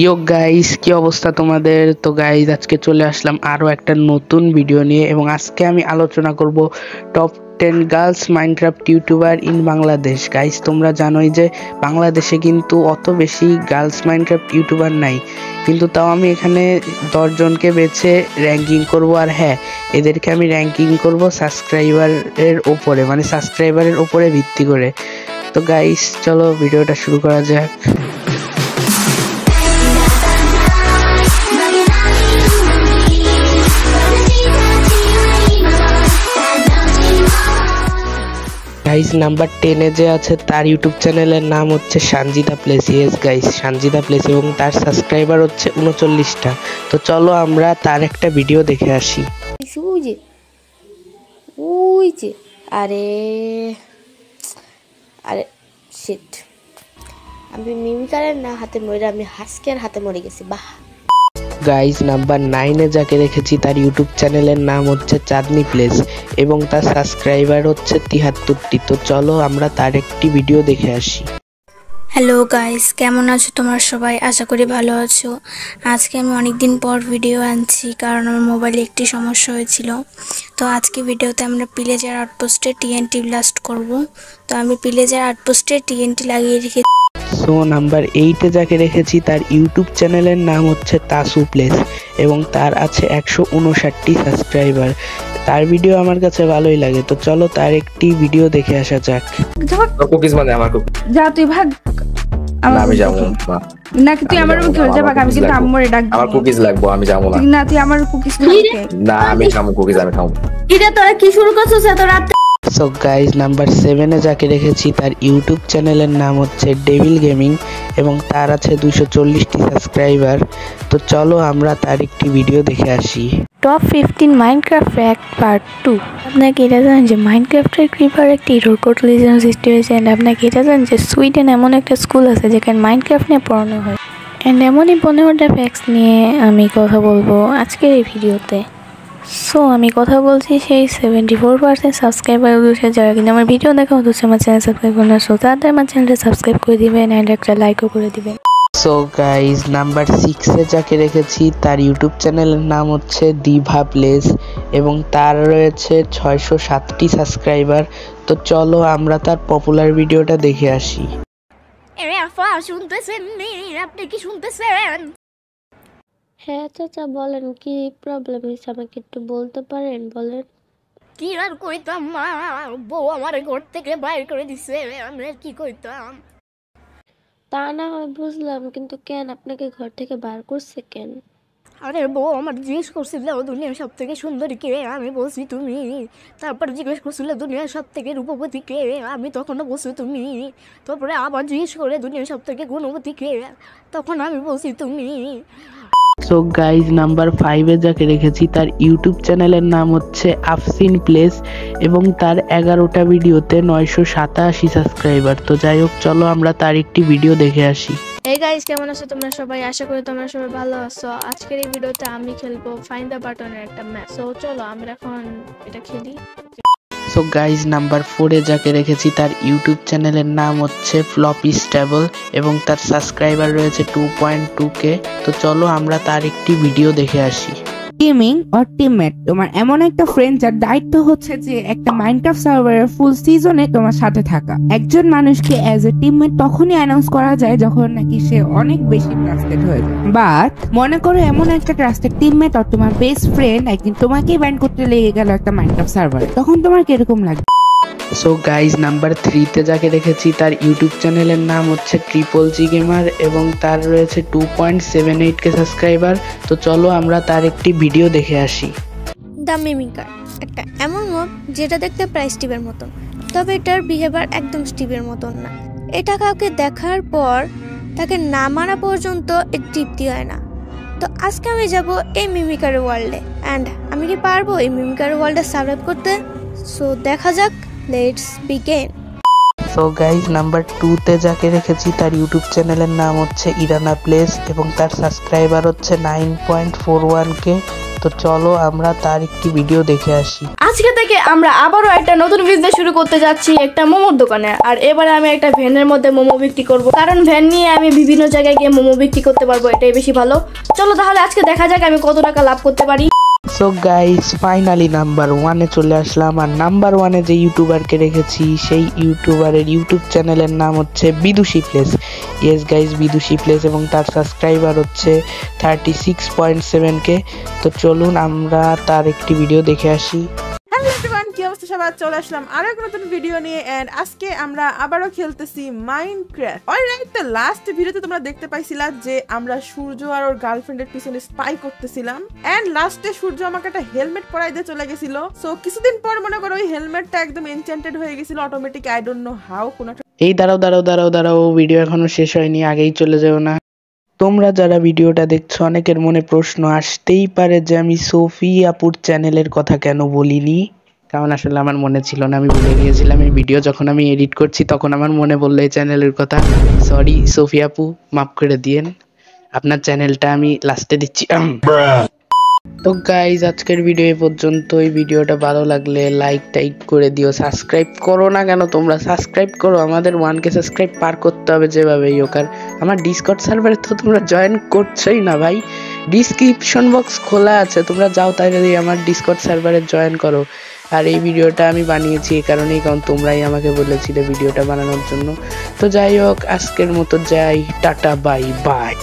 ইয়ো guys, কি অবস্থা তোমাদের? তো গাইস, আজকে চলে আসলাম আরো একটা নতুন ভিডিও নিয়ে এবং আজকে আমি আলোচনা করব top 10 girls Minecraft YouTuber in Bangladesh. Guys, তোমরা জানোই যে বাংলাদেশে কিন্তু অত বেশি গার্লস মাইনক্রাফট ইউটিউবার নাই, কিন্তু তাও আমি এখানে 10 জনকে বেছে র্যাঙ্কিং করব। আর হ্যাঁ, এদেরকে আমি র্যাঙ্কিং করব সাবস্ক্রাইবারের ওপরে, মানে সাবস্ক্রাইবারের ওপরে ভিত্তি করে। তো গাইস, চলো ভিডিওটা শুরু করা যাক। গাইস, নাম্বার 10 এ যে আছে তার ইউটিউব চ্যানেলের নাম হচ্ছে Sanjita place. Yes guys, Sanjita place, এবং তার সাবস্ক্রাইবার হচ্ছে 39টা। তো চলো আমরা তার একটা ভিডিও দেখে আসি। আরে আরে শিট, আমি মিমিকারের না হাতে মরে, আমি হাস্কের হাতে মরে গেছি। বাহ গাইস, নাম্বার 9 এ যাকে রেখেছি তার ইউটিউব চ্যানেলের নাম হচ্ছে চাঁদনি প্লেস এবং তার সাবস্ক্রাইবার হচ্ছে 73টি। তো চলো আমরা তার একটি ভিডিও দেখে আসি। হ্যালো গাইস, কেমন আছো তোমরা সবাই? আশা করি ভালো আছো। আজকে আমি অনেক দিন পর ভিডিও আনছি, কারণ আমার মোবাইলে একটি সমস্যা হয়েছিল। তো আজকে ভিডিওতে আমরা পিলেজার আউটপোস্টে টিএনটি ব্লাস্ট করব। তো আমি পিলেজার আউটপোস্টে টিএনটি লাগিয়ে রেখেছি। সো নাম্বার 8 এ যাকে রেখেছি তার ইউটিউব চ্যানেলের নাম হচ্ছে তাসু প্লেস এবং তার আছে 159টি সাবস্ক্রাইবার। তার ভিডিও আমার কাছে ভালোই লাগে। তো চলো তার একটি ভিডিও দেখে আসা যাক। কুকিজ মানে আমার কুকিজ। যা তুই ভাগ। না আমি যাবো না। নাকি তুই আমার রুমে চলে যা, ভাগ। আমি কিন্তু আম্মুরে ডাক দিই। আমার কুকিজ লাগবে, আমি যাবো না। না, তুই আমার কুকিজ খাবি না, আমি খাবো কুকিজ, আমি খাবো। এটা তোরা কি শুরু করছিস এত রাত? সো গাইজ, নাম্বার 7 এ যাকে রেখেছি তার ইউটিউব চ্যানেলের নাম হচ্ছে ডেভিল গেমিং এবং তার আছে 240টি সাবস্ক্রাইবার। তো চলো আমরা তার একটি ভিডিও দেখে আসি। Top 15 Minecraft fact part 2। আপনাকে এটা জানেন যে মাইনক্রাফটের ক্রিপার একটি রোবট লিজেন্ড সৃষ্টি হয়েছে। অ্যান্ড আপনাকে এটা জানেন যে সুইডেন এমন একটা স্কুল আছে যেখানে মাইনক্রাফট নিয়ে পড়ানো হয়। অ্যান্ড এমনই 15টা ফ্যাক্টস নিয়ে আমি কথা বলবো আজকের এই ভিডিওতে। সো আমি কথা বলছি সেই 74% সাবস্ক্রাইবার উদ্দেশ্যে, যারা কিন্তু আমার ভিডিও দেখা হচ্ছে আমার চ্যানেল সাবস্ক্রাইব করে না। সো তাদের আমার চ্যানেলটা সাবস্ক্রাইব করে দিবেন অ্যান্ড একটা লাইকও করে দিবেন। সো গাইজ, নাম্বার 6 এ যাকে রেখেছি তার ইউটিউব চ্যানেলের নাম হচ্ছে দিভা প্লেস এবং তার রয়েছে 607টি সাবস্ক্রাইবার। তো চলো আমরা তার পপুলার ভিডিওটা দেখে আসি। আপনি কি শুনতেছেন? হ্যাঁ চাচা, বলেন কি প্রবলেম হয়েছে, আমাকে একটু বলতে পারেন? বলেন। কি আর কইতাম মা, বউ আমার ঘর থেকে বাইর করে দিছে, আমি কি কইতাম? তা না হয় বুঝলাম, কিন্তু কেন আপনাকে ঘর থেকে বার করছে কেন? আরে বউ আমার জিজ্ঞেস করছিল দুনিয়ার সব থেকে সুন্দরী কে, আমি বলছি তুমি। তারপর জিজ্ঞেস করছিল দুনিয়ার সব থেকে রূপবতী কে, আমি তখনও বলছি তুমি। তারপরে আবার জিজ্ঞেস করে দুনিয়ার সব থেকে গুণবতী কে, তখন আমি বলছি তুমি। সো গাইজ, নাম্বার 5 এ যাকে রেখেছি তার ইউটিউব চ্যানেলের নাম হচ্ছে আফসিন প্লেস এবং তার 11টা ভিডিওতে 987 সাবস্ক্রাইবার। তো যাই হোক, চলো আমরা তার একটি ভিডিও দেখে আসি। এই গাইস, কেমন আছো তোমরা সবাই? আশা করি তোমরা সবাই ভালো আছো। আজকের এই ভিডিওতে আমি খেলবো ফাইন্ড দ্য বাটনের একটা ম্যাচ। সো চলো আমরা এখন এটা খেলি। সো গাইজ, নাম্বার 4 এ যাকে রেখেছি তার ইউটিউব চ্যানেলের নাম হচ্ছে ফ্লপি স্টেবল এবং তার সাবস্ক্রাইবার রয়েছে 2.2k। তো চলো আমরা তার একটি ভিডিও দেখে আসি। টিমিং অর টিমমেট তোমার এমন একটা ফ্রেন্ড যার দায়িত্ব হচ্ছে যে একটা মাইনক্রাফট সার্ভারের ফুল সিজনে তোমার সাথে থাকা। একজন মানুষকে অ্যাজ এ টিমমেট তখনই অ্যানাউন্স করা যায় যখন নাকি সে অনেক বেশি ট্রাস্টেড হয়ে যায়। বাট মনে করো এমন একটা ট্রাস্টেড টিমমেট আর তোমার বেস্ট ফ্রেন্ড একদিন তোমাকেই ব্যান করতে লেগে গেল একটা মাইনক্রাফট সার্ভারে, তখন তোমার কিরকম লাগবে? সো গাইজ, নাম্বার 3 তে যাকে রেখেছি তার ইউটিউব চ্যানেলের নাম হচ্ছে ট্রিপল জি গেমার এবং তার রয়েছে 2.78k সাবস্ক্রাইবার। তো চলো আমরা তার একটি ভিডিও দেখে আসি। দ্য মিমিকার একটা এমন মব যেটা দেখতে প্রায় স্টিভের মতন, তবে এটার বিহেভিয়ার একদম স্টিভের মতন না। এটা কাউকে দেখার পর তাকে না মারা পর্যন্ত এর তৃপ্তি হয় না। তো আজকে আমি যাব এই মিমিকারের ওয়ার্ল্ডে, অ্যান্ড আমি কি পারবো এই মিমিকারের ওয়ার্ল্ডে সার্ভাইভ করতে? সো দেখা যাক, let's begin. So guys, number 2 তে যাকে রেখেছি তার ইউটিউব চ্যানেলের নাম হচ্ছে ইরানা প্লেস এবং তার সাবস্ক্রাইবার হচ্ছে 9.41k। তো তো চলো আমরা তার একটি ভিডিও দেখে আসি। আজকে থেকে আমরা আবারও একটা নতুন বিজনেস শুরু করতে যাচ্ছি, একটা মোমোর দোকানে। আর এবারে আমি একটা ভ্যানের মধ্যে মোমো বিক্রি করব, কারণ ভ্যান নিয়ে আমি বিভিন্ন জায়গায় গিয়ে মোমো বিক্রি করতে পারবো, এটাই বেশি ভালো। চলো তাহলে আজকে দেখা যাক আমি কত টাকা লাভ করতে পারি। সো গাইস ফাইনালি নাম্বার 1-এ চলে আসলাম। আর নাম্বার 1-এ যে ইউটিউবারকে রেখেছি সেই ইউটিউবারের ইউটিউব চ্যানেলের নাম হচ্ছে বিদুষী প্লেস। ইয়েস গাইস, বিদুষী প্লেস, এবং তার সাবস্ক্রাইবার হচ্ছে 36.7K। তো চলুন আমরা তার একটি ভিডিও দেখে আসি। হ্যালো এভরিওয়ান, কি অবস্থা সবার? চলে আসলাম আরো এক নতুন ভিডিও নিয়ে। এন্ড আজকে আমরা আবারও খেলতেছি মাইনক্রাফট। অলরাইট, তো লাস্ট ভিডিওতে তোমরা দেখতে পাইছিলা যে আমরা সূর্য আর ওর গার্লফ্রেন্ডের পিছনে স্পাই করতেছিলাম। এন্ড লাস্টে সূর্য আমাকে একটা হেলমেট পরাই দিয়ে চলে গেছিল। সো কিছুদিন পর মনে করো ওই হেলমেটটা একদম এনচ্যান্টেড হয়ে গেছিল automatic, I don't know how. কোন এই দাঁড়াও, ভিডিও এখনো শেষ হয়নি, আগেই চলে যাও না। তোমরা যারা ভিডিওটা দেখছো অনেকের মনে প্রশ্ন আসতেই পারে যে আমি সোফি আপুর চ্যানেলের কথা কেন বলিনি, কারণ আসলে আমার মনে ছিল না, আমি ভুলে গিয়েছিলাম। এই ভিডিও যখন আমি এডিট করছি তখন আমার মনে পড়লো এই চ্যানেলের কথা। সরি সোফি আপু, মাফ করে দিয়েন, আপনার চ্যানেলটা আমি লাস্টে দিচ্ছি। তো গাইজ আজকের ভিডিও এই পর্যন্ত। এই ভিডিওটা ভালো লাগলে লাইক টাইক করে দিও। সাবস্ক্রাইব করো না কেন তোমরা? সাবস্ক্রাইব করো, আমাদের 1K সাবস্ক্রাইব পার করতে হবে যেভাবেই হোক। আর আমার ডিসকর্ড সার্ভারে তো তোমরা জয়েন করছোই না ভাই, ডিসক্রিপশন বক্স খোলা আছে, তোমরা যাও তাড়াতাড়ি আমার ডিসকর্ড সার্ভারে জয়েন করো। আর এই ভিডিওটা আমি বানিয়েছি এই কারণেই, কারণ তোমরাই আমাকে বলেছিলে ভিডিওটা বানানোর জন্য। তো যাই হোক, আজকের মতো যাই, টাটা, বাই বাই।